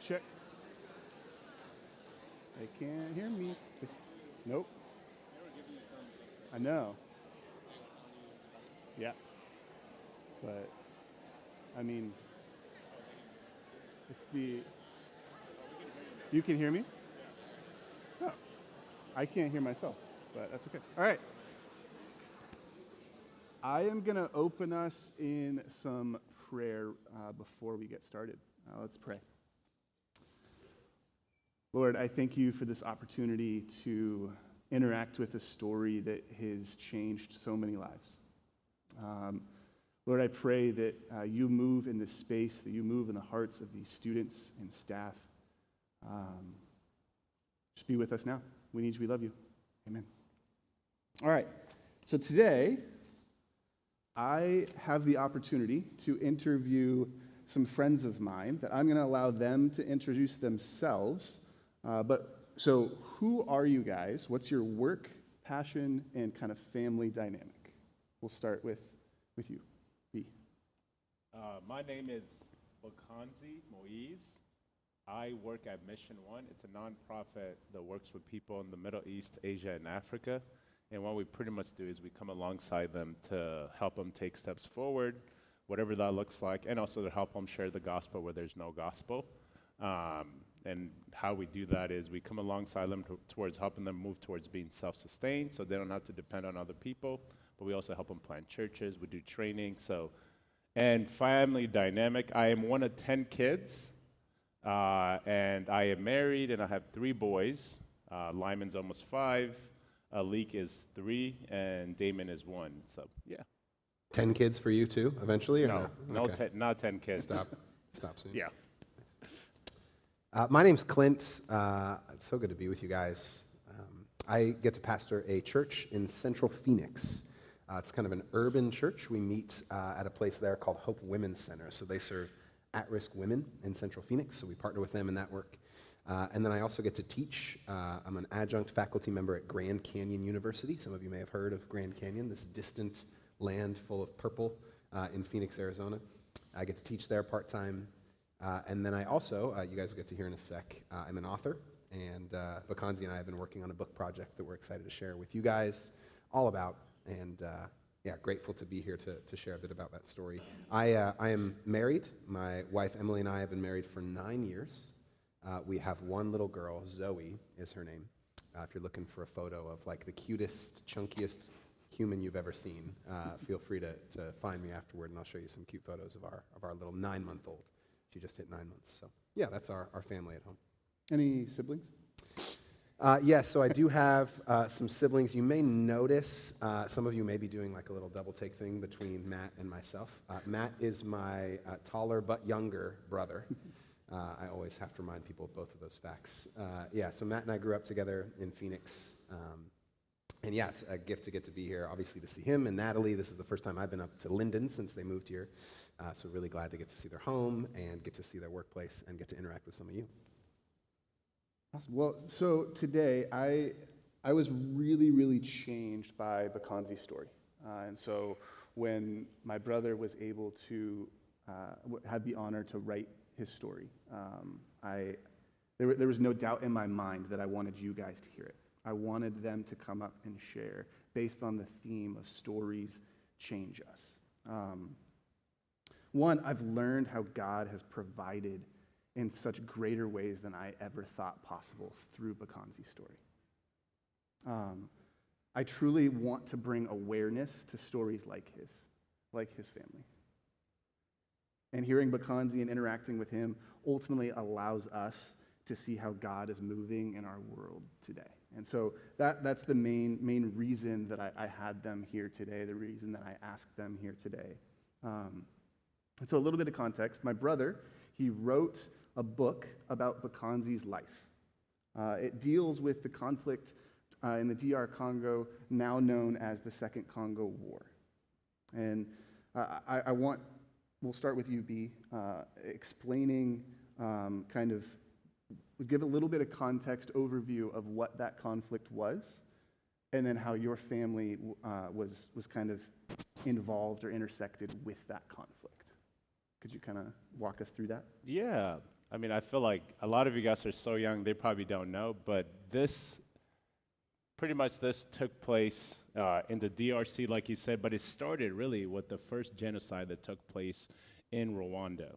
check. They can't hear me. Nope. I know. Yeah. But, I mean, it's the. You can hear me? Oh. I can't hear myself, but that's okay. All right. I am going to open us in some prayer before we get started. Let's pray. Lord, I thank you for this opportunity to interact with a story that has changed so many lives. Lord, I pray that you move in this space, that you move in the hearts of these students and staff. Just be with us now. We need you. We love you. Amen. All right. So today, I have the opportunity to interview some friends of mine that I'm going to allow them to introduce themselves. So who are you guys? What's your work, passion, and kind of family dynamic? We'll start with you, B. My name is Bakanzi Moise. I work at Mission One. It's a nonprofit that works with people in the Middle East, Asia, and Africa. And what we pretty much do is we come alongside them to help them take steps forward, whatever that looks like, and also to help them share the gospel where there's no gospel. And how we do that is we come alongside them towards helping them move towards being self-sustained so they don't have to depend on other people. But we also help them plant churches. We do training. And family dynamic, I am one of 10 kids. And I am married, and I have 3 boys. Lyman's almost 5. Alik is 3, and Damon is 1. So, yeah. 10 kids for you too, eventually? No, Okay. not 10 kids. Stop soon. Yeah. My name's Clint. It's so good to be with you guys. I get to pastor a church in Central Phoenix. It's kind of an urban church. We meet at a place there called Hope Women's Center. So they serve at-risk women in Central Phoenix, so we partner with them in that work. And then I also get to teach. I'm an adjunct faculty member at Grand Canyon University. Some of you may have heard of Grand Canyon, this distant land full of purple in Phoenix, Arizona. I get to teach there part-time. And then I also, you guys will get to hear in a sec, I'm an author, and Bakanzi and I have been working on a book project that we're excited to share with you guys all about, and grateful to be here to share a bit about that story. I am married. My wife Emily and I have been married for 9 years. We have 1 little girl, Zoe is her name. If you're looking for a photo of like the cutest, chunkiest human you've ever seen, feel free to find me afterward, and I'll show you some cute photos of our little 9-month-old. She just hit 9 months. So yeah, that's our family at home. Any siblings? Yes, so I do have some siblings. You may notice, some of you may be doing like a little double take thing between Matt and myself. Matt is my taller but younger brother. I always have to remind people of both of those facts. So Matt and I grew up together in Phoenix. And yeah, it's a gift to get to be here, obviously to see him and Natalie. This is the first time I've been up to Linden since they moved here. So really glad to get to see their home and get to see their workplace and get to interact with some of you. Awesome. Well, so today I was really, really changed by Bakanzi's story. And so when my brother was able to, had the honor to write his story, there was no doubt in my mind that I wanted you guys to hear it. I wanted them to come up and share based on the theme of stories change us. One, I've learned how God has provided in such greater ways than I ever thought possible through Bakanzi's story. I truly want to bring awareness to stories like his family. And hearing Bakanzi and interacting with him ultimately allows us to see how God is moving in our world today. And so that's the main reason that I had them here today, the reason that I asked them here today. And so a little bit of context. My brother, he wrote a book about Bakanzi's life. It deals with the conflict in the DR Congo, now known as the Second Congo War. And we'll start with you, B, explaining give a little bit of context overview of what that conflict was, and then how your family was kind of involved or intersected with that conflict. Could you kind of walk us through that? Yeah. I mean, I feel like a lot of you guys are so young, they probably don't know, but pretty much this took place in the DRC, like you said, but it started really with the first genocide that took place in Rwanda.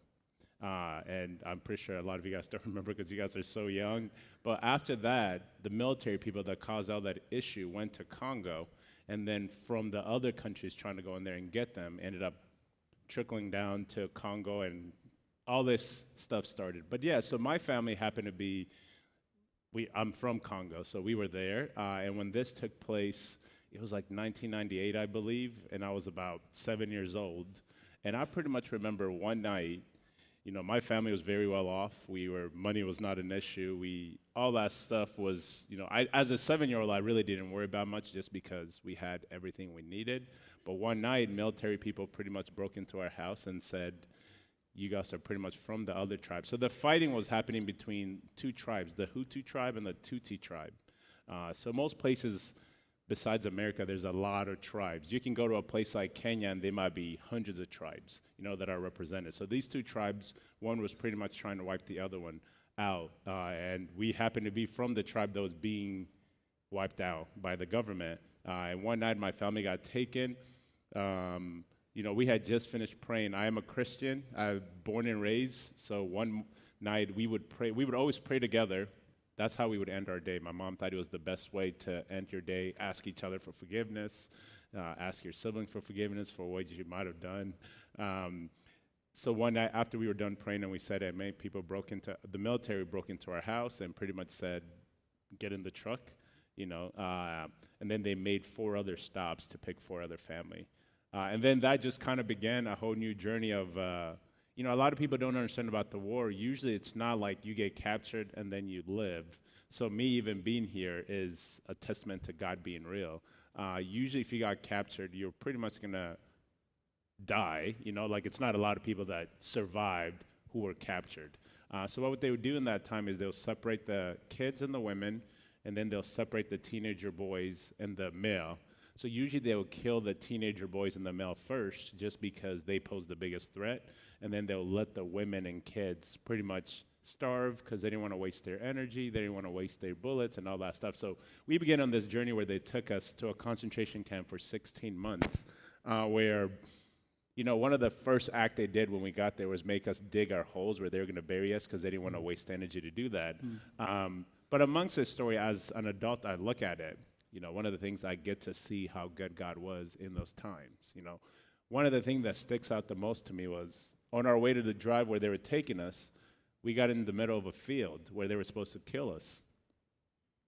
And I'm pretty sure a lot of you guys don't remember because you guys are so young. But after that, the military people that caused all that issue went to Congo, and then from the other countries trying to go in there and get them ended up trickling down to Congo, and all this stuff started. But yeah, so my family happened to be, I'm from Congo, so we were there. And when this took place, it was like 1998, I believe, and I was about 7 years old. And I pretty much remember one night, my family was very well off. Money was not an issue. All that stuff was, as a 7-year-old, I really didn't worry about much just because we had everything we needed. But one night, military people pretty much broke into our house and said, you guys are pretty much from the other tribe. So the fighting was happening between two tribes, the Hutu tribe and the Tutsi tribe. So most places besides America, there's a lot of tribes. You can go to a place like Kenya, and there might be hundreds of tribes, that are represented. So these two tribes, one was pretty much trying to wipe the other one out. And we happened to be from the tribe that was being wiped out by the government. And one night, my family got taken. We had just finished praying. I am a Christian. I'm born and raised. So one night we would pray. We would always pray together. That's how we would end our day. My mom thought it was the best way to end your day. Ask each other for forgiveness. Ask your siblings for forgiveness for what you might have done. So one night after we were done praying and we said amen, the military broke into our house and pretty much said, get in the truck, and then they made 4 other stops to pick 4 other family. And then that just kind of began a whole new journey of, a lot of people don't understand about the war. Usually it's not like you get captured and then you live. So me even being here is a testament to God being real. Usually if you got captured, you're pretty much going to die. It's not a lot of people that survived who were captured. So what they would do in that time is they'll separate the kids and the women, and then they'll separate the teenager boys and the male. So usually they will kill the teenager boys and the male first just because they pose the biggest threat, and then they'll let the women and kids pretty much starve because they didn't want to waste their energy, they didn't want to waste their bullets and all that stuff. So we began on this journey where they took us to a concentration camp for 16 months where, one of the first acts they did when we got there was make us dig our holes where they were going to bury us because they didn't want to waste energy to do that. But amongst this story, as an adult, I look at it, one of the things I get to see how good God was in those times. One of the things that sticks out the most to me was on our way to the drive where they were taking us, we got in the middle of a field where they were supposed to kill us.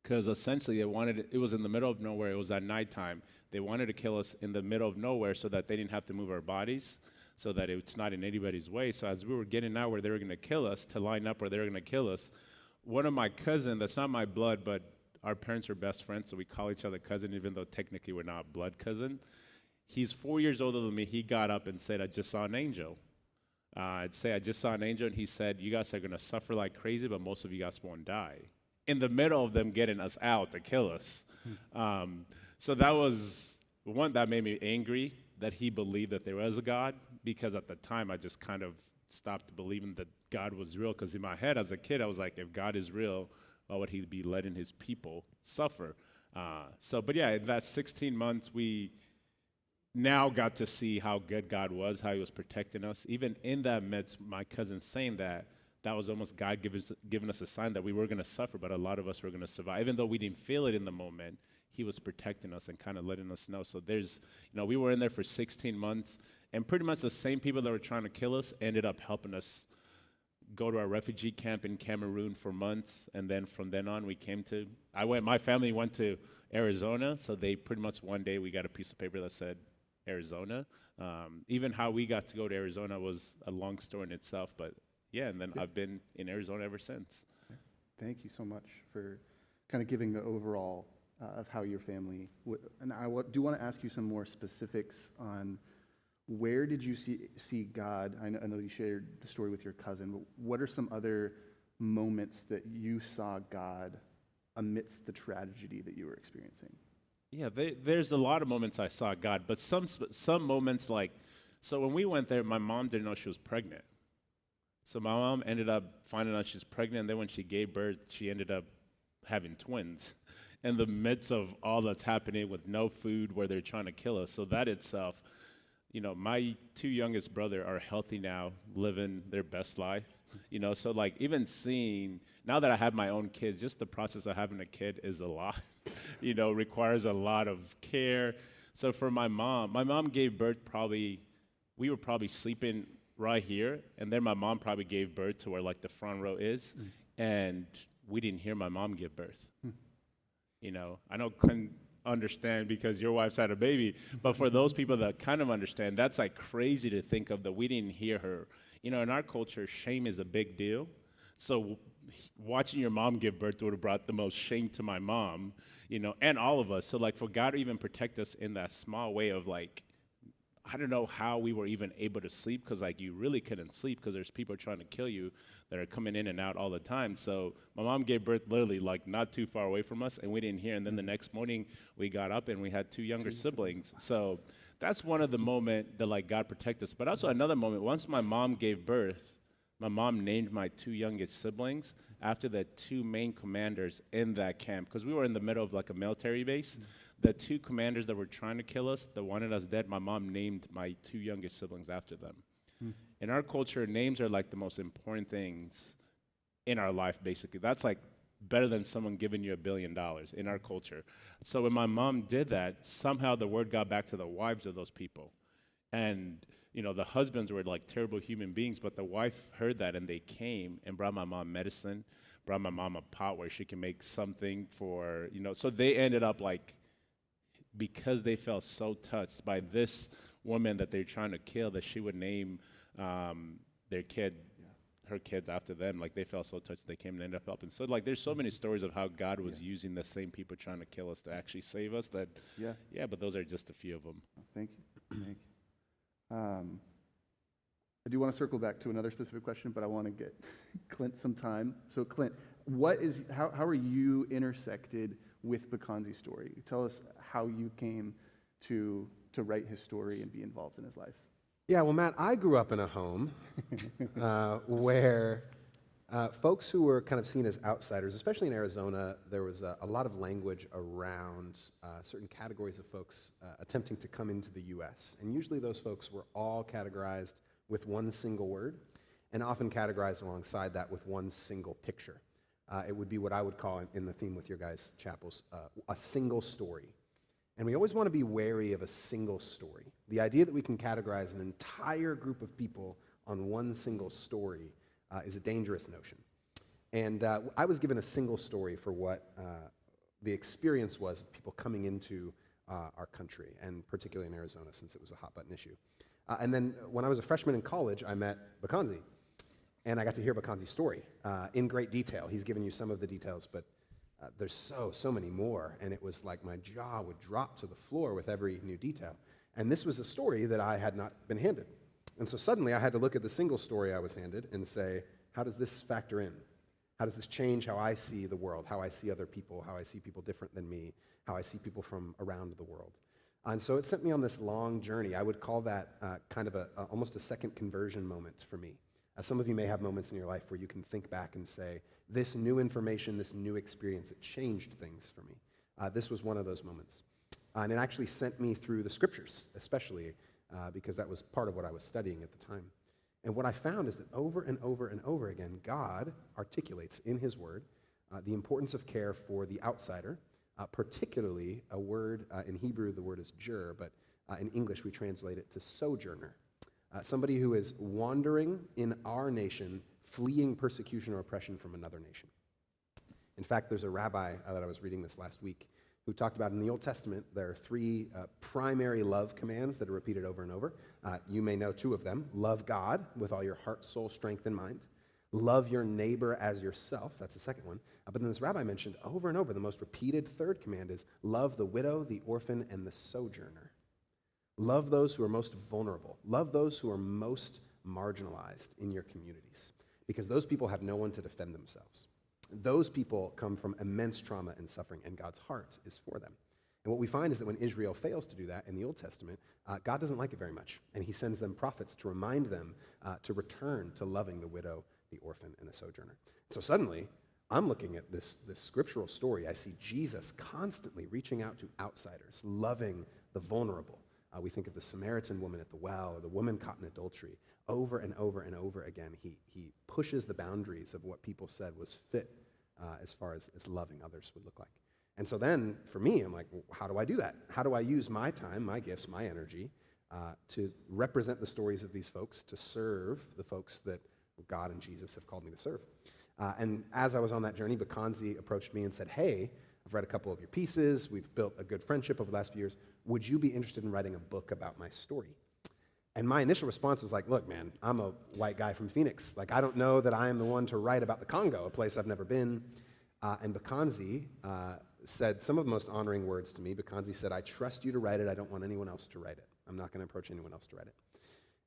Because essentially it was in the middle of nowhere, it was at nighttime. They wanted to kill us in the middle of nowhere so that they didn't have to move our bodies, so that it's not in anybody's way. So as we were getting out where they were going to kill us, to line up where they were going to kill us, one of my cousins, that's not my blood, but our parents are best friends, so we call each other cousin, even though technically we're not blood cousin. He's 4 years older than me. He got up and said, I just saw an angel. I just saw an angel, and he said, you guys are going to suffer like crazy, but most of you guys won't die. In the middle of them getting us out to kill us. So that was one that made me angry, that he believed that there was a God, because at the time I just kind of stopped believing that God was real, because in my head as a kid, I was like, if God is real, why would he be letting his people suffer? But yeah, in that 16 months, we now got to see how good God was, how he was protecting us. Even in that midst, my cousin saying that was almost God giving us a sign that we were going to suffer, but a lot of us were going to survive. Even though we didn't feel it in the moment, he was protecting us and kind of letting us know. So we were in there for 16 months, and pretty much the same people that were trying to kill us ended up helping us go to our refugee camp in Cameroon for months, and then from then on my family went to Arizona, so they pretty much one day we got a piece of paper that said Arizona. Even how we got to go to Arizona was a long story in itself, but yeah, and then I've been in Arizona ever since. Thank you so much for kind of giving the overall of how your family, and I do want to ask you some more specifics on where did you see God? I know you shared the story with your cousin, but what are some other moments that you saw God amidst the tragedy that you were experiencing? Yeah, there's a lot of moments I saw God, but some moments so when we went there, my mom didn't know she was pregnant. So my mom ended up finding out she's pregnant, and then when she gave birth, she ended up having twins in the midst of all that's happening with no food where they're trying to kill us. So that itself, my two youngest brother are healthy now, living their best life. So like even seeing, now that I have my own kids, just the process of having a kid is a lot, requires a lot of care. So for my mom gave birth we were probably sleeping right here, and then my mom probably gave birth to where like the front row is, and we didn't hear my mom give birth. I know Clint understand because your wife's had a baby, but for those people that kind of understand, that's like crazy to think of that we didn't hear her. In our culture, shame is a big deal. So watching your mom give birth would have brought the most shame to my mom, and all of us. So like for God to even protect us in that small way of like, I don't know how we were even able to sleep, because like you really couldn't sleep because there's people trying to kill you that are coming in and out all the time. So my mom gave birth literally like not too far away from us, and we didn't hear. And then the next morning we got up and we had two younger siblings. So that's one of the moment that like God protect us. But also another moment, once my mom gave birth, my mom named my two youngest siblings after the two main commanders in that camp, because we were in the middle of like a military base. The two commanders that were trying to kill us, that wanted us dead, my mom named my two youngest siblings after them. In our culture, names are like the most important things in our life, basically. That's like better than someone giving you $1 billion in our culture. So when my mom did that, somehow the word got back to the wives of those people. And, the husbands were like terrible human beings, but the wife heard that and they came and brought my mom medicine, brought my mom a pot where she can make something for, so they ended up like, because they felt so touched by this woman that they're trying to kill, that she would name her kids after them. Like they felt so touched, they came and ended up helping. So like there's so many stories of how God was using the same people trying to kill us to actually save us. That but those are just a few of them. Thank you. Thank you. I do want to circle back to another specific question, but I want to get Clint some time. So Clint, how are you intersected with Bakanzi's story? Tell us how you came to write his story and be involved in his life. Yeah, well, Matt, I grew up in a home where folks who were kind of seen as outsiders, especially in Arizona, there was a lot of language around certain categories of folks attempting to come into the U.S. And usually those folks were all categorized with one single word, and often categorized alongside that with one single picture. It would be what I would call, in the theme with your guys' chapels, a single story. And we always want to be wary of a single story. The idea that we can categorize an entire group of people on one single story is a dangerous notion. And I was given a single story for what the experience was of people coming into our country, and particularly in Arizona, since it was a hot-button issue. And then when I was a freshman in college, I met Bakanzi. And I got to hear Bakanzi's story in great detail. He's given you some of the details, but there's so many more. And it was like my jaw would drop to the floor with every new detail. And this was a story that I had not been handed. And so suddenly I had to look at the single story I was handed and say, how does this factor in? How does this change how I see the world, how I see other people, how I see people different than me, how I see people from around the world? And so it sent me on this long journey. I would call that kind of almost a second conversion moment for me. Some of you may have moments in your life where you can think back and say, this new information, this new experience, it changed things for me. This was one of those moments. And it actually sent me through the scriptures, especially because that was part of what I was studying at the time. And what I found is that over and over and over again, God articulates in his word the importance of care for the outsider, particularly a word, in Hebrew the word is jur, but in English we translate it to sojourner. Somebody who is wandering in our nation, fleeing persecution or oppression from another nation. In fact, there's a rabbi that I was reading this last week who talked about in the Old Testament, there are three primary love commands that are repeated over and over. You may know two of them. Love God with all your heart, soul, strength, and mind. Love your neighbor as yourself. That's the second one. But then this rabbi mentioned over and over, the most repeated third command is love the widow, the orphan, and the sojourner. Love those who are most vulnerable. Love those who are most marginalized in your communities, because those people have no one to defend themselves. Those people come from immense trauma and suffering, and God's heart is for them. And what we find is that when Israel fails to do that in the Old Testament, God doesn't like it very much. And he sends them prophets to remind them to return to loving the widow, the orphan, and the sojourner. So suddenly, I'm looking at this scriptural story. I see Jesus constantly reaching out to outsiders, loving the vulnerable. We think of the Samaritan woman at the well or the woman caught in adultery. Over and over and over again, he pushes the boundaries of what people said was fit as far as loving others would look like. And so then, for me, I'm like, well, how do I do that? How do I use my time, my gifts, my energy to represent the stories of these folks, to serve the folks that God and Jesus have called me to serve? And as I was on that journey, Bakanzi approached me and said, hey, I've read a couple of your pieces. We've built a good friendship over the last few years. Would you be interested in writing a book about my story? And my initial response was like, look, man, I'm a white guy from Phoenix. Like, I don't know that I am the one to write about the Congo, a place I've never been. And Bakanzi said some of the most honoring words to me. Bakanzi said, I trust you to write it. I don't want anyone else to write it. I'm not going to approach anyone else to write it.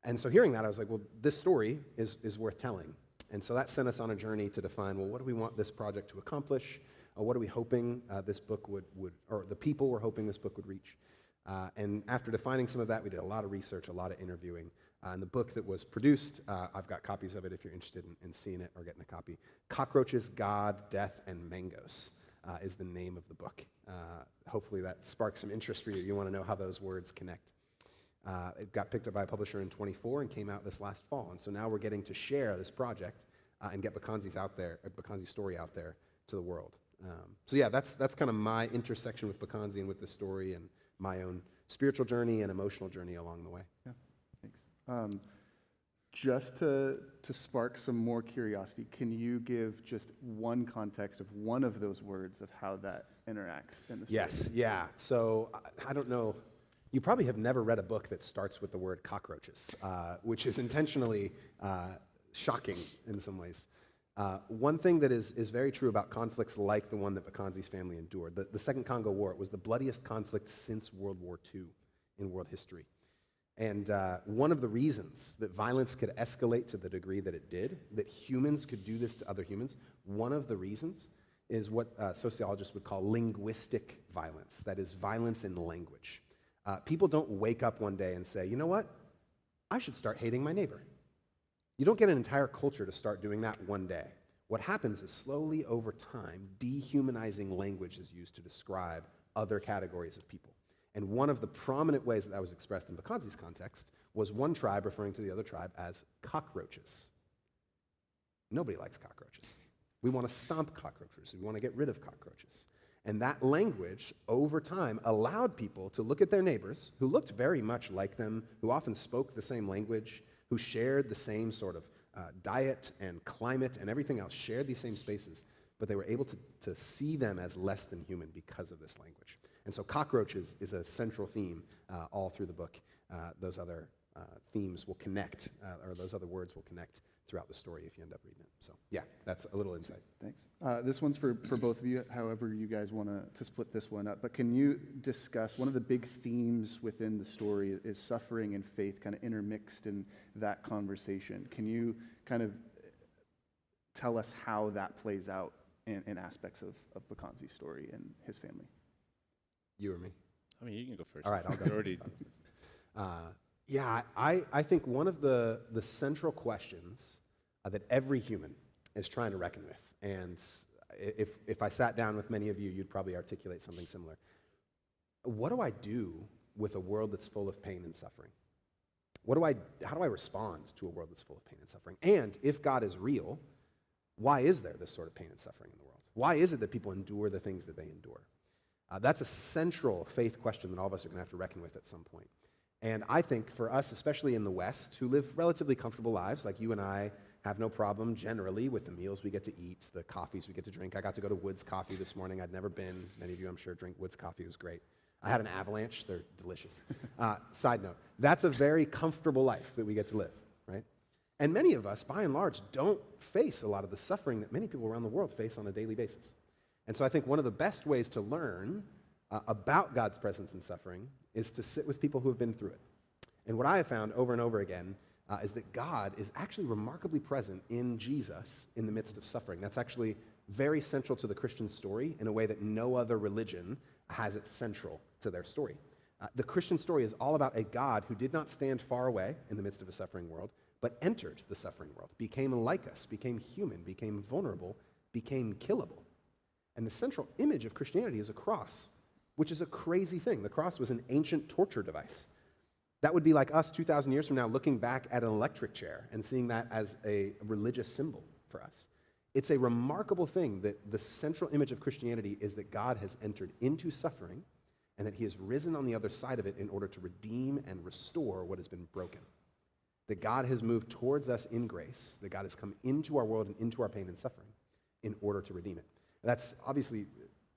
And so hearing that, I was like, well, this story is worth telling. And so that sent us on a journey to define, well, what do we want this project to accomplish? What are we hoping this book would, or the people were hoping this book would reach? And after defining some of that, we did a lot of research, a lot of interviewing. And the book that was produced, I've got copies of it if you're interested in seeing it or getting a copy. Cockroaches, God, Death, and Mangoes is the name of the book. Hopefully that sparks some interest for you. You want to know how those words connect. It got picked up by a publisher in 24 and came out this last fall. And so now we're getting to share this project and get Bakanzi's story out there to the world. So yeah, that's kind of my intersection with Bakanzi and with the story and my own spiritual journey and emotional journey along the way. Yeah, thanks. Just to spark some more curiosity, can you give just one context of one of those words of how that interacts in the story? Yes, yeah. So I don't know. You probably have never read a book that starts with the word cockroaches, which is intentionally shocking in some ways. One thing that is very true about conflicts like the one that Bakanzi's family endured, the Second Congo War, it was the bloodiest conflict since World War II in world history. And one of the reasons that violence could escalate to the degree that it did, that humans could do this to other humans, one of the reasons is what sociologists would call linguistic violence, that is, violence in language. People don't wake up one day and say, you know what, I should start hating my neighbor. You don't get an entire culture to start doing that one day. What happens is slowly over time, dehumanizing language is used to describe other categories of people. And one of the prominent ways that was expressed in Bakanzi's context was one tribe referring to the other tribe as cockroaches. Nobody likes cockroaches. We want to stomp cockroaches. We want to get rid of cockroaches. And that language, over time, allowed people to look at their neighbors, who looked very much like them, who often spoke the same language, who shared the same sort of diet and climate and everything else, shared these same spaces, but they were able to see them as less than human because of this language. And so cockroaches is a central theme all through the book. Those other themes will connect, or those other words will connect throughout the story if you end up reading it. So yeah, that's a little insight. Thanks. This one's for both of you, however you guys want to split this one up. But can you discuss, one of the big themes within the story is suffering and faith kind of intermixed in that conversation. Can you kind of tell us how that plays out in aspects of Bakanzi's story and his family? You or me? I mean, you can go first. All right, I'll go You already- Yeah, I think one of the central questions that every human is trying to reckon with, and if I sat down with many of you, you'd probably articulate something similar. What do I do with a world that's full of pain and suffering? How do I respond to a world that's full of pain and suffering? And if God is real, why is there this sort of pain and suffering in the world? Why is it that people endure the things that they endure? That's a central faith question that all of us are going to have to reckon with at some point. And I think for us, especially in the West, who live relatively comfortable lives, like you and I have no problem generally with the meals we get to eat, the coffees we get to drink. I got to go to Woods Coffee this morning. I'd never been. Many of you, I'm sure, drink Woods Coffee. It was great. I had an Avalanche. They're delicious. Side note, that's a very comfortable life that we get to live, right? And many of us, by and large, don't face a lot of the suffering that many people around the world face on a daily basis. And so I think one of the best ways to learn about God's presence in suffering is to sit with people who have been through it. And what I have found over and over again is that God is actually remarkably present in Jesus in the midst of suffering. That's actually very central to the Christian story in a way that no other religion has it central to their story. The Christian story is all about a God who did not stand far away in the midst of a suffering world, but entered the suffering world, became like us, became human, became vulnerable, became killable. And the central image of Christianity is a cross, which is a crazy thing. The cross was an ancient torture device. That would be like us 2,000 years from now looking back at an electric chair and seeing that as a religious symbol for us. It's a remarkable thing that the central image of Christianity is that God has entered into suffering and that he has risen on the other side of it in order to redeem and restore what has been broken. That God has moved towards us in grace, that God has come into our world and into our pain and suffering in order to redeem it. That's obviously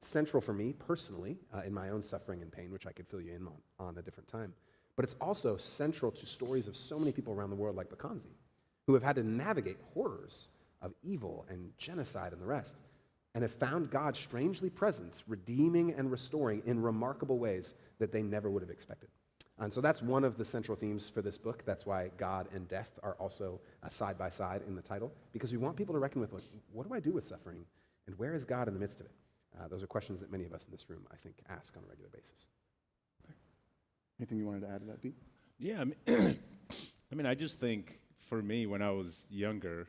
central for me personally in my own suffering and pain, which I could fill you in on a different time. But it's also central to stories of so many people around the world like Bakanzi, who have had to navigate horrors of evil and genocide and the rest, and have found God strangely present, redeeming and restoring in remarkable ways that they never would have expected. And so that's one of the central themes for this book. That's why God and death are also side by side in the title, because we want people to reckon with, like, what do I do with suffering, and where is God in the midst of it? Those are questions that many of us in this room, I think, ask on a regular basis. Anything you wanted to add to that, Pete? Yeah, I just think for me, when I was younger,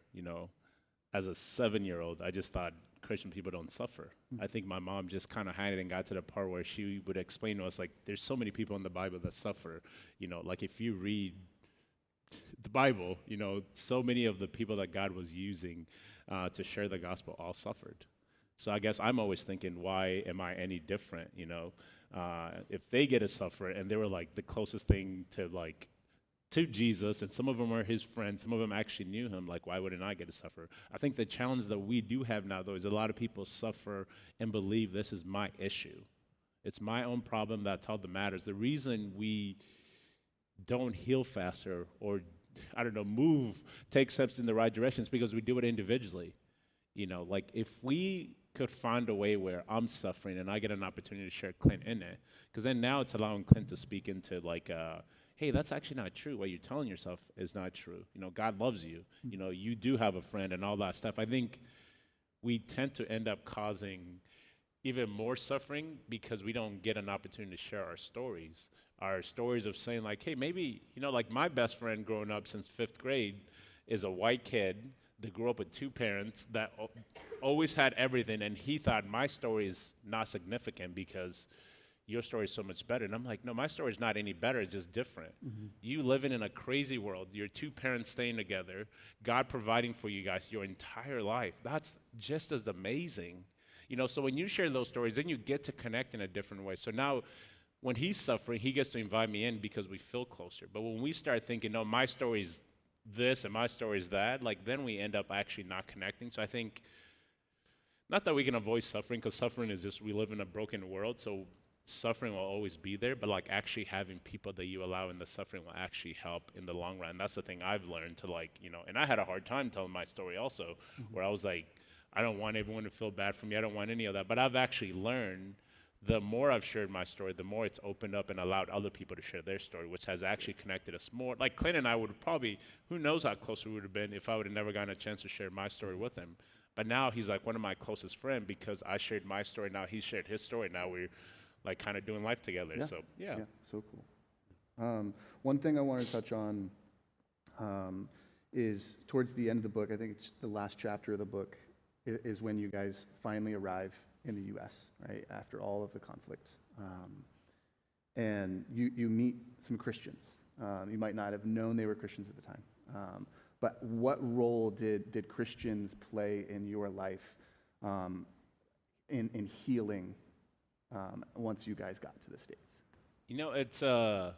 as a 7-year-old, I just thought Christian people don't suffer. I think my mom just kind of had it and got to the part where she would explain to us, like, there's so many people in the Bible that suffer. Like if you read the Bible, so many of the people that God was using to share the gospel all suffered. So I guess I'm always thinking, why am I any different, if they get to suffer, and they were like the closest thing to Jesus, and some of them are his friends, some of them actually knew him, like, why wouldn't I get to suffer? I think the challenge that we do have now, though, is a lot of people suffer and believe this is my issue. It's my own problem, that's all that matters. The reason we don't heal faster or, take steps in the right direction is because we do it individually. Like if we could find a way where I'm suffering and I get an opportunity to share Clint in it, because then now it's allowing Clint to speak into hey, that's actually not true. What you're telling yourself is not true. God loves you. You do have a friend and all that stuff. I think we tend to end up causing even more suffering because we don't get an opportunity to share our stories of saying, like, hey, maybe, like my best friend growing up since 5th grade is a white kid that grew up with 2 parents that always had everything, and he thought my story is not significant because your story is so much better. And I'm like, no, my story is not any better. It's just different. Mm-hmm. You living in a crazy world, your 2 parents staying together, God providing for you guys your entire life. That's just as amazing. So when you share those stories, then you get to connect in a different way. So now when he's suffering, he gets to invite me in because we feel closer. But when we start thinking, no, my story is this and my story is that, then we end up actually not connecting. So I think, not that we can avoid suffering, because suffering is just, we live in a broken world, so suffering will always be there, but actually having people that you allow in the suffering will actually help in the long run. That's the thing I've learned to and I had a hard time telling my story also, where I was like, I don't want everyone to feel bad for me. I don't want any of that. But I've actually learned the more I've shared my story, the more it's opened up and allowed other people to share their story, which has actually connected us more. Like Clint and I would probably, who knows how close we would have been if I would have never gotten a chance to share my story with him. But now he's like one of my closest friends because I shared my story. Now he shared his story. Now we're kind of doing life together. Yeah. So, yeah. Yeah, so cool. One thing I want to touch on is towards the end of the book, I think it's the last chapter of the book, is when you guys finally arrive in the U.S., right, after all of the conflict. And you meet some Christians. You might not have known they were Christians at the time. But what role did Christians play in your life in healing once you guys got to the States? It's the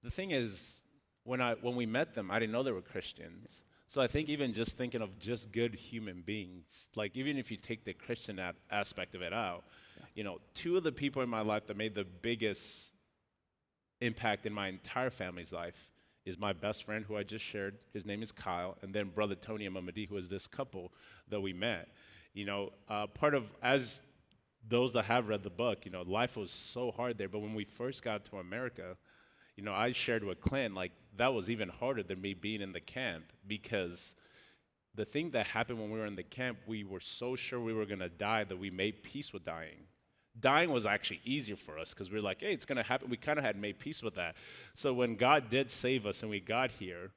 thing is, when we met them, I didn't know they were Christians. So I think even just thinking of just good human beings, even if you take the Christian aspect of it out, 2 of the people in my life that made the biggest impact in my entire family's life is my best friend who I just shared. His name is Kyle, and then brother Tony and Mamadi, who is this couple that we met. Part of, as those that have read the book, life was so hard there. But when we first got to America, I shared with Clint, that was even harder than me being in the camp because the thing that happened when we were in the camp, we were so sure we were going to die that we made peace with dying. Dying was actually easier for us because we were like, hey, it's going to happen. We kind of had made peace with that. So when God did save us and we got here,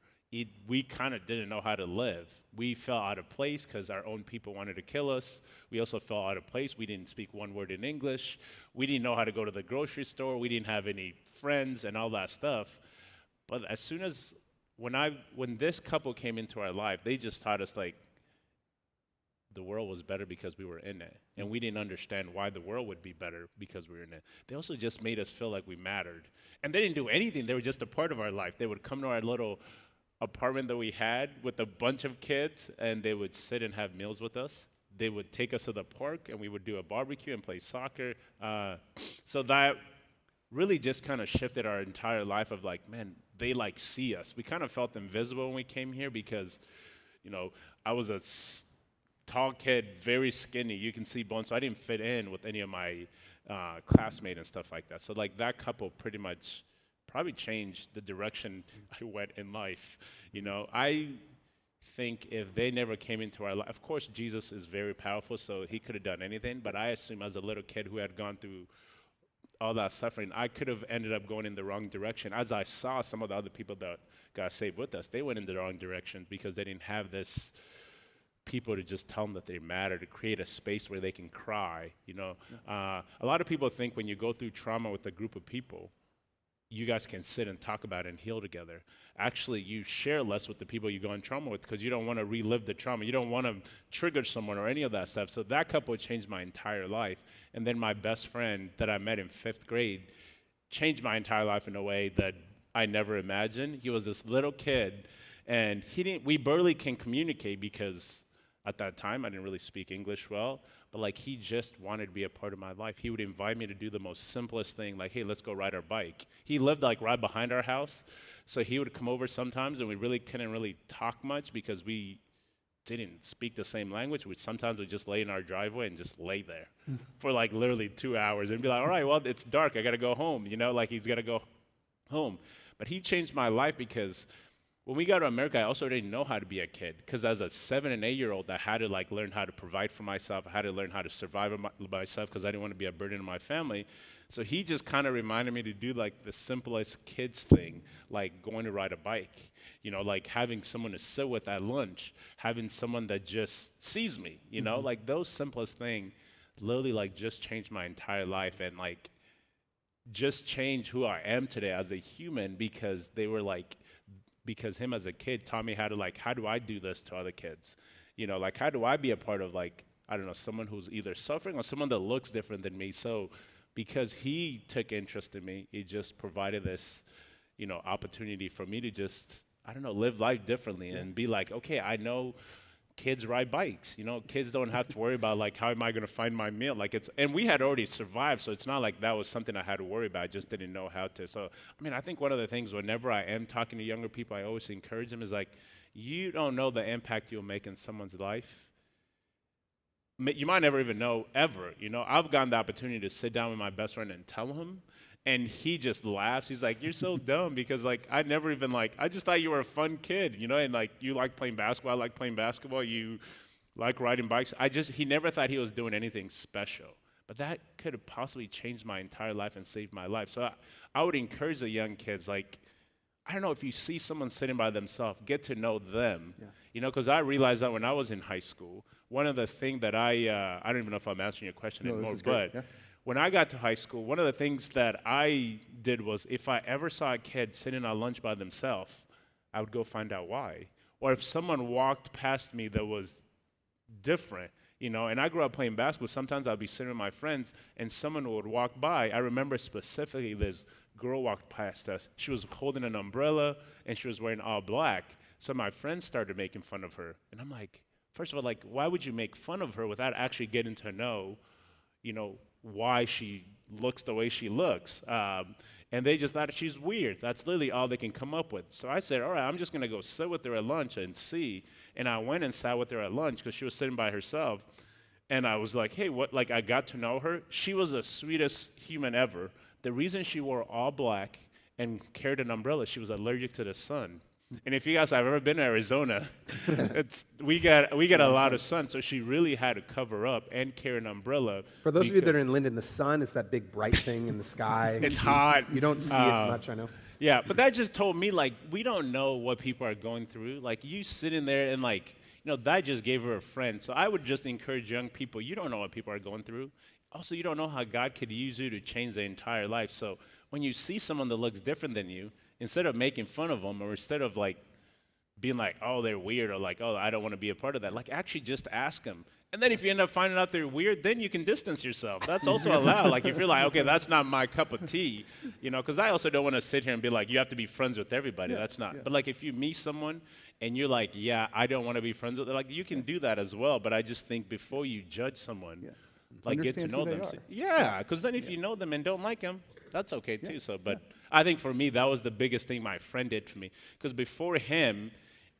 we kind of didn't know how to live. We felt out of place because our own people wanted to kill us. We also felt out of place. We didn't speak one word in English. We didn't know how to go to the grocery store. We didn't have any friends and all that stuff. But as soon as, when this couple came into our life, they just taught us, like, the world was better because we were in it. And we didn't understand why the world would be better because we were in it. They also just made us feel like we mattered. And they didn't do anything. They were just a part of our life. They would come to our little apartment that we had with a bunch of kids, and they would sit and have meals with us. They would take us to the park, and we would do a barbecue and play soccer. So that really just kind of shifted our entire life of like, man, they like see us. We kind of felt invisible when we came here because, you know, I was a tall kid, very skinny. You can see bones, so I didn't fit in with any of my classmates and stuff like that. So like that couple pretty much probably changed the direction I went in life. You know, I think if they never came into our life, of course Jesus is very powerful, so he could have done anything, but I assume as a little kid who had gone through all that suffering, I could have ended up going in the wrong direction. As I saw some of the other people that got saved with us, they went in the wrong direction because they didn't have this people to just tell them that they matter, to create a space where they can cry, you know. A lot of people think when you go through trauma with a group of people, you guys can sit and talk about it and heal together. Actually, you share less with the people you go in trauma with because you don't want to relive the trauma. You don't want to trigger someone or any of that stuff. So that couple changed my entire life. And then my best friend that I met in 5th grade changed my entire life in a way that I never imagined. He was this little kid, and we barely can communicate because at that time, I didn't really speak English well, but like he just wanted to be a part of my life. He would invite me to do the most simplest thing, like, hey, let's go ride our bike. He lived like right behind our house, so he would come over sometimes, and we really couldn't really talk much because we didn't speak the same language. Sometimes we'd just lay in our driveway and just lay there for like literally 2 hours and be like, all right, well, it's dark. I got to go home, you know, like he's got to go home. But he changed my life because when we got to America, I also didn't know how to be a kid because as a 7 and 8-year-old, I had to like learn how to provide for myself. I had to learn how to survive myself because I didn't want to be a burden on my family. So he just kind of reminded me to do like the simplest kids thing, like going to ride a bike, you know, like having someone to sit with at lunch, having someone that just sees me, you know, like those simplest things literally like just changed my entire life and like just changed who I am today as a human because they were like, because him as a kid taught me how to like, how do I do this to other kids? You know, like how do I be a part of like, I don't know, someone who's either suffering or someone that looks different than me. So because he took interest in me, he just provided this, you know, opportunity for me to just, I don't know, live life differently and be like, okay, I know kids ride bikes, you know, kids don't have to worry about like, how am I gonna find my meal? Like and we had already survived, so it's not like that was something I had to worry about, I just didn't know how to. So, I mean, I think one of the things whenever I am talking to younger people, I always encourage them is like, you don't know the impact you'll make in someone's life. You might never even know ever, you know. I've gotten the opportunity to sit down with my best friend and tell him, and he just laughs. He's like, you're so dumb because like I never even like, I just thought you were a fun kid, you know, and like you like playing basketball, I like playing basketball, you like riding bikes. He never thought he was doing anything special. But that could have possibly changed my entire life and saved my life. So I would encourage the young kids, like, I don't know, if you see someone sitting by themselves, get to know them. Yeah. You know, because I realized that when I was in high school, one of the things that I don't even know if I'm answering your question anymore, but when I got to high school, one of the things that I did was if I ever saw a kid sitting at lunch by themselves, I would go find out why. Or if someone walked past me that was different, you know, and I grew up playing basketball, sometimes I'd be sitting with my friends and someone would walk by. I remember specifically this girl walked past us. She was holding an umbrella and she was wearing all black. So my friends started making fun of her. And I'm like, first of all, like, why would you make fun of her without actually getting to know, you know, why she looks the way she looks? And they just thought she's weird. That's literally all they can come up with. So I said, all right, I'm just going to go sit with her at lunch and see. And I went and sat with her at lunch because she was sitting by herself. And I was like, hey, what? Like, I got to know her. She was the sweetest human ever. The reason she wore all black and carried an umbrella, she was allergic to the sun. And if you guys have ever been to Arizona, we get a lot of sun, so she really had to cover up and carry an umbrella. For those of you that are in Linden, the sun is that big bright thing in the sky. It's hot. You don't see it much, I know. Yeah, but that just told me, like, we don't know what people are going through. Like, you sitting there and, like, that just gave her a friend. So I would just encourage young people, you don't know what people are going through. Also, you don't know how God could use you to change their entire life. So when you see someone that looks different than you, instead of making fun of them or instead of, like, being like, oh, they're weird or like, oh, I don't want to be a part of that, like, actually just ask them. And then if you end up finding out they're weird, then you can distance yourself. That's also allowed. Like, if you're like, okay, that's not my cup of tea, because I also don't want to sit here and be like, you have to be friends with everybody. Yeah, that's not. yeah. But, like, if you meet someone and you're like, yeah, I don't want to be friends with them, like, you can do that as well. But I just think before you judge someone, Yeah. like, get to Understand know who they them. are. So- yeah, because then if you know them and don't like them, that's okay too. So, but I think for me, that was the biggest thing my friend did for me. Because before him,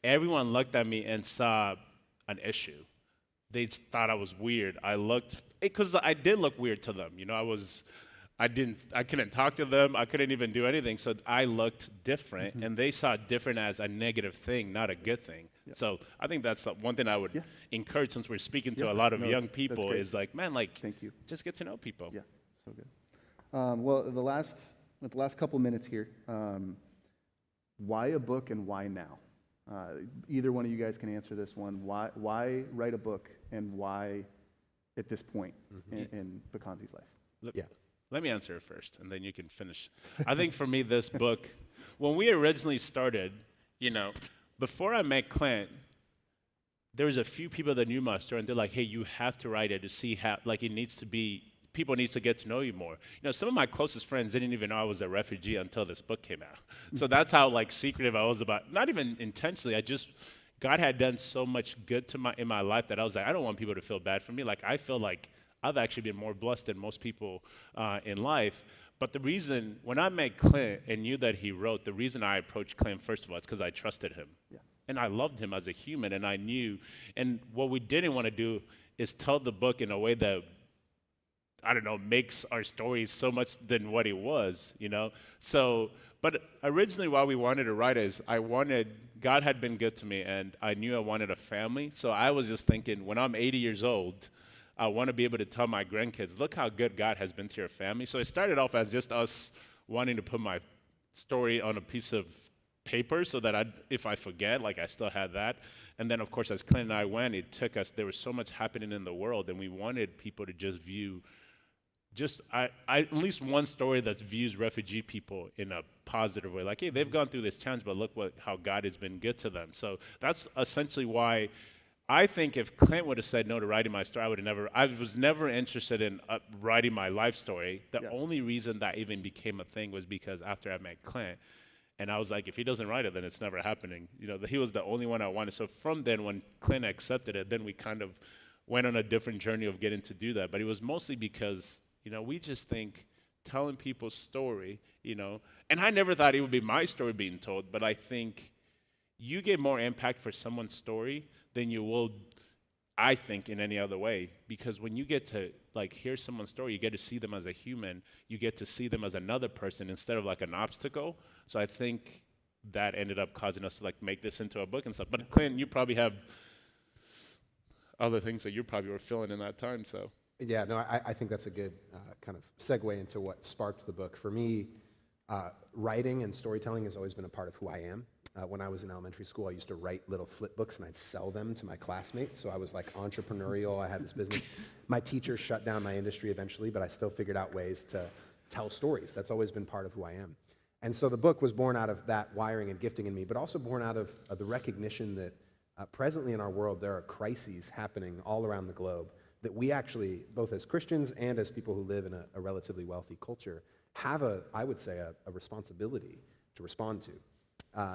everyone looked at me and saw an issue. They thought I was weird. Because I did look weird to them. I couldn't talk to them. I couldn't even do anything. So I looked different, and they saw different as a negative thing, not a good thing. Yeah. So I think that's the one thing I would encourage, since we're speaking to Yeah. a lot of No, young that's people, great. is like, man, like, Thank you. just get to know people. Yeah, so good. Well, the last couple minutes here, why a book and why now? Either one of you guys can answer this one. Why write a book and why at this point in Bakanzi's life? Let me answer it first, and then you can finish. I think for me, this book, when we originally started, before I met Clint, there was a few people that knew my story, and they're like, hey, you have to write it to see how, like, people need to get to know you more. Some of my closest friends didn't even know I was a refugee until this book came out. So that's how, like, secretive I was about, not even intentionally, God had done so much good in my life that I was like, I don't want people to feel bad for me. Like, I feel like I've actually been more blessed than most people in life. But the reason, when I met Clint and knew that he wrote, the reason I approached Clint, first of all, is because I trusted him. Yeah. And I loved him as a human, and I knew. And what we didn't want to do is tell the book in a way that, I don't know, makes our story so much than what it was, So, but originally why we wanted to write is God had been good to me, and I knew I wanted a family. So I was just thinking, when I'm 80 years old, I want to be able to tell my grandkids, look how good God has been to your family. So it started off as just us wanting to put my story on a piece of paper so that if I forget, like, I still had that. And then, of course, as Clint and I went, there was so much happening in the world, and we wanted people to just view at least one story that views refugee people in a positive way. Like, hey, they've gone through this challenge, but look how God has been good to them. So that's essentially why I think if Clint would have said no to writing my story, I was never interested in writing my life story. The only reason that even became a thing was because after I met Clint, and I was like, if he doesn't write it, then it's never happening. He was the only one I wanted. So from then, when Clint accepted it, then we kind of went on a different journey of getting to do that. But it was mostly because, we just think telling people's story, and I never thought it would be my story being told, but I think you get more impact for someone's story than you will, I think, in any other way. Because when you get to, like, hear someone's story, you get to see them as a human. You get to see them as another person instead of, like, an obstacle. So I think that ended up causing us to, like, make this into a book and stuff. But Clint, you probably have other things that you probably were feeling in that time, so. Yeah, no, I think that's a good kind of segue into what sparked the book. For me, writing and storytelling has always been a part of who I am. When I was in elementary school, I used to write little flip books, and I'd sell them to my classmates. So I was, like, entrepreneurial. I had this business. My teachers shut down my industry eventually, but I still figured out ways to tell stories. That's always been part of who I am. And so the book was born out of that wiring and gifting in me, but also born out of the recognition that presently in our world, there are crises happening all around the globe that we actually, both as Christians and as people who live in a relatively wealthy culture, have I would say, a responsibility to respond to.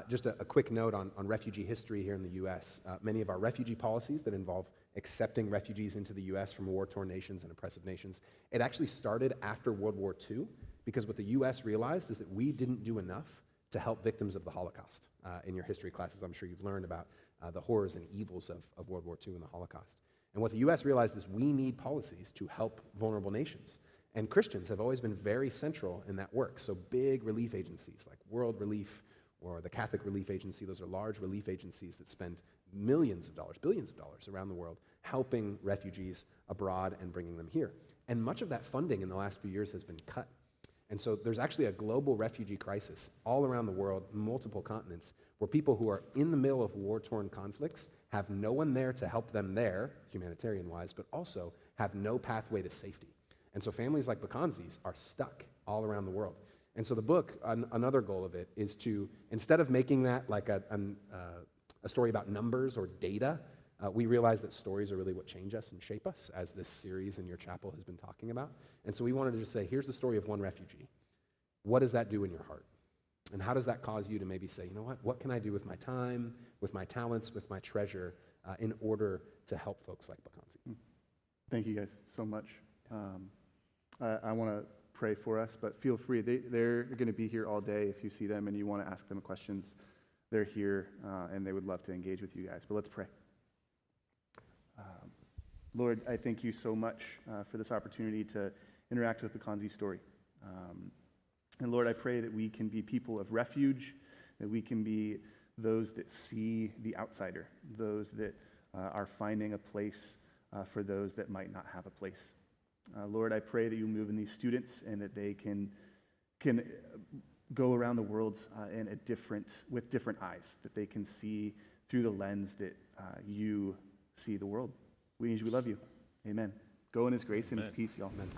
Just a quick note on refugee history here in the U.S. Many of our refugee policies that involve accepting refugees into the U.S. from war-torn nations and oppressive nations, it actually started after World War II, because what the U.S. realized is that we didn't do enough to help victims of the Holocaust. In your history classes, I'm sure you've learned about the horrors and evils of World War II and the Holocaust. And what the U.S. realized is we need policies to help vulnerable nations. And Christians have always been very central in that work. So big relief agencies like World Relief or the Catholic Relief Agency. Those are large relief agencies that spend millions of dollars, billions of dollars around the world helping refugees abroad and bringing them here. And much of that funding in the last few years has been cut. And so there's actually a global refugee crisis all around the world, multiple continents, where people who are in the middle of war-torn conflicts have no one there to help them there, humanitarian-wise, but also have no pathway to safety. And so families like Bakanzi's are stuck all around the world. And so the book, another goal of it, is to, instead of making that like a story about numbers or data, we realize that stories are really what change us and shape us, as this series in your chapel has been talking about. And so we wanted to just say, here's the story of one refugee. What does that do in your heart? And how does that cause you to maybe say, you know what can I do with my time, with my talents, with my treasure, in order to help folks like Bakanzi? Thank you guys so much. I want to pray for us, but feel free. They're going to be here all day. If you see them and you want to ask them questions, they're here, and they would love to engage with you guys. But let's pray. Lord, I thank you so much for this opportunity to interact with Bakanzi's story. And Lord, I pray that we can be people of refuge, that we can be those that see the outsider, those that are finding a place for those that might not have a place. Lord, I pray that you move in these students and that they can go around the world with different eyes, that they can see through the lens that you see the world. We love you. Amen. Go in his grace and his peace, y'all. Amen.